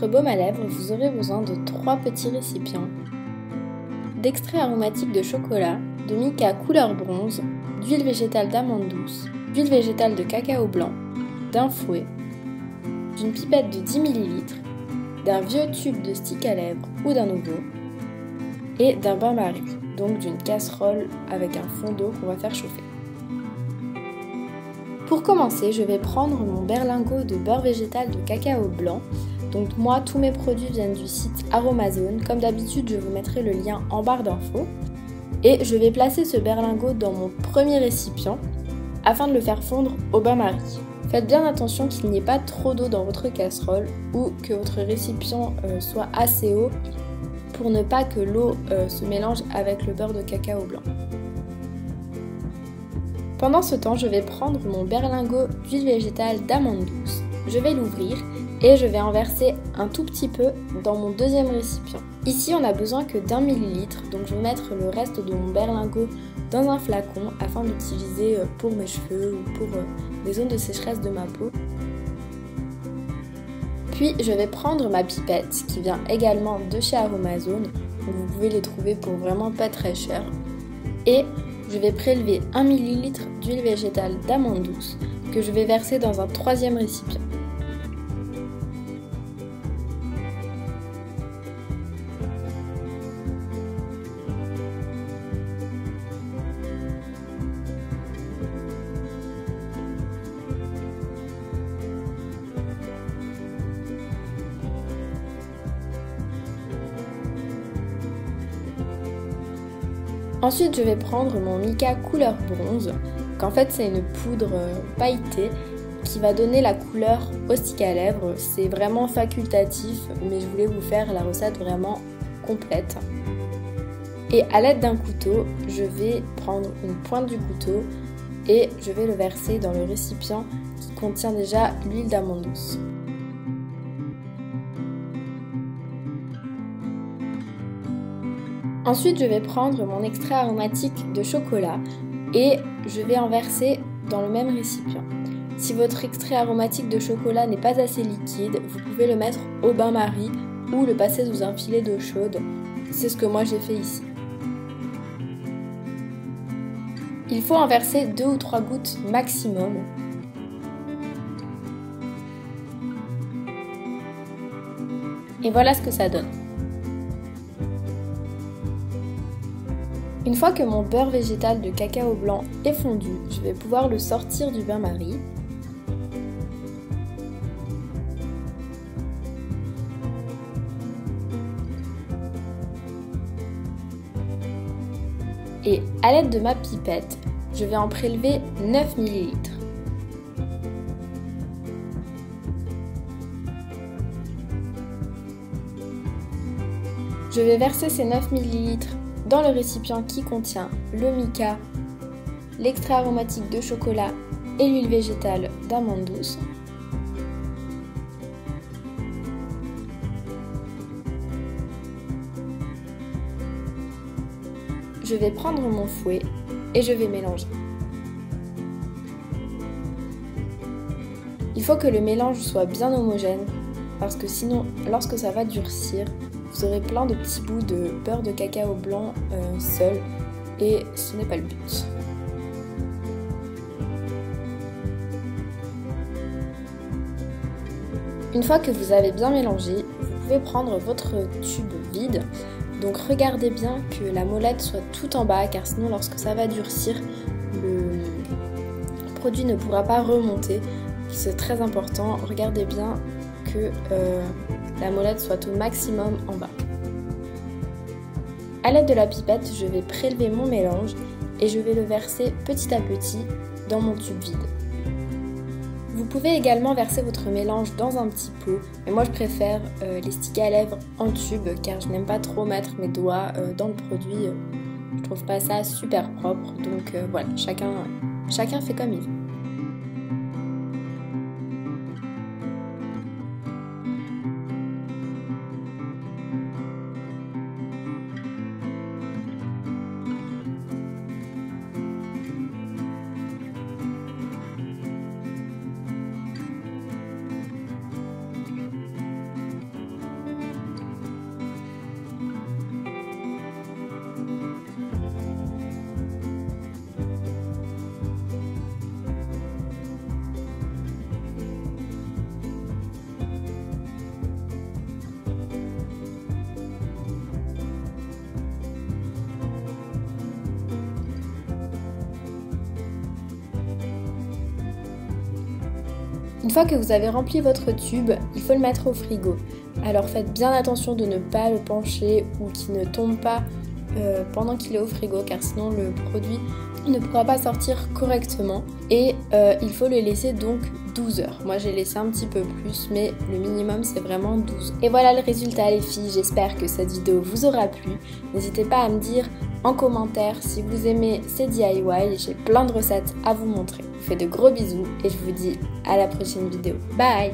votre baume à lèvres, vous aurez besoin de 3 petits récipients, d'extrait aromatique de chocolat, de mica couleur bronze, d'huile végétale d'amande douce, d'huile végétale de cacao blanc, d'un fouet, d'une pipette de 10 ml, d'un vieux tube de stick à lèvres ou d'un nouveau, et d'un bain-marie, donc d'une casserole avec un fond d'eau qu'on va faire chauffer. Pour commencer, je vais prendre mon berlingot de beurre végétal de cacao blanc. Donc moi, tous mes produits viennent du site Aromazone. Comme d'habitude, je vous mettrai le lien en barre d'infos. Et je vais placer ce berlingot dans mon premier récipient afin de le faire fondre au bain-marie. Faites bien attention qu'il n'y ait pas trop d'eau dans votre casserole ou que votre récipient soit assez haut pour ne pas que l'eau se mélange avec le beurre de cacao blanc. Pendant ce temps, je vais prendre mon berlingot d'huile végétale d'amande douce. Je vais l'ouvrir et je vais en verser un tout petit peu dans mon deuxième récipient. Ici, on n'a besoin que d'1 millilitre, donc je vais mettre le reste de mon berlingot dans un flacon afin d'utiliser pour mes cheveux ou pour les zones de sécheresse de ma peau. Puis, je vais prendre ma pipette qui vient également de chez Aromazone, donc vous pouvez les trouver pour vraiment pas très cher. Et je vais prélever 1 ml d'huile végétale d'amande douce que je vais verser dans un troisième récipient. Ensuite, je vais prendre mon mica couleur bronze, qu'en fait c'est une poudre pailletée qui va donner la couleur au stick à lèvres. C'est vraiment facultatif, mais je voulais vous faire la recette vraiment complète. Et à l'aide d'un couteau, je vais prendre une pointe du couteau et je vais le verser dans le récipient qui contient déjà l'huile d'amande douce. Ensuite, je vais prendre mon extrait aromatique de chocolat et je vais en verser dans le même récipient. Si votre extrait aromatique de chocolat n'est pas assez liquide, vous pouvez le mettre au bain-marie ou le passer sous un filet d'eau chaude. C'est ce que moi j'ai fait ici. Il faut en verser 2 ou 3 gouttes maximum. Et voilà ce que ça donne. Une fois que mon beurre végétal de cacao blanc est fondu, je vais pouvoir le sortir du bain-marie. Et à l'aide de ma pipette, je vais en prélever 9 ml. Je vais verser ces 9 ml dans le récipient qui contient le mica, l'extrait aromatique de chocolat et l'huile végétale d'amande douce. Je vais prendre mon fouet et je vais mélanger. Il faut que le mélange soit bien homogène parce que sinon, lorsque ça va durcir, vous aurez plein de petits bouts de beurre de cacao blanc seul et ce n'est pas le but. Une fois que vous avez bien mélangé, vous pouvez prendre votre tube vide. Donc regardez bien que la molette soit tout en bas car sinon lorsque ça va durcir, le produit ne pourra pas remonter. C'est très important, regardez bien que la molette soit au maximum en bas. A l'aide de la pipette, je vais prélever mon mélange et je vais le verser petit à petit dans mon tube vide. Vous pouvez également verser votre mélange dans un petit pot, mais moi je préfère les sticks à lèvres en tube car je n'aime pas trop mettre mes doigts dans le produit. Je trouve pas ça super propre, donc voilà, chacun fait comme il veut. Une fois que vous avez rempli votre tube, il faut le mettre au frigo. Alors faites bien attention de ne pas le pencher ou qu'il ne tombe pas pendant qu'il est au frigo, car sinon le produit ne pourra pas sortir correctement. Et il faut le laisser donc 12 heures. Moi j'ai laissé un petit peu plus, mais le minimum c'est vraiment 12. Et voilà le résultat les filles, j'espère que cette vidéo vous aura plu. N'hésitez pas à me dire en commentaire si vous aimez ces DIY, j'ai plein de recettes à vous montrer. Je vous fais de gros bisous et je vous dis à la prochaine vidéo. Bye!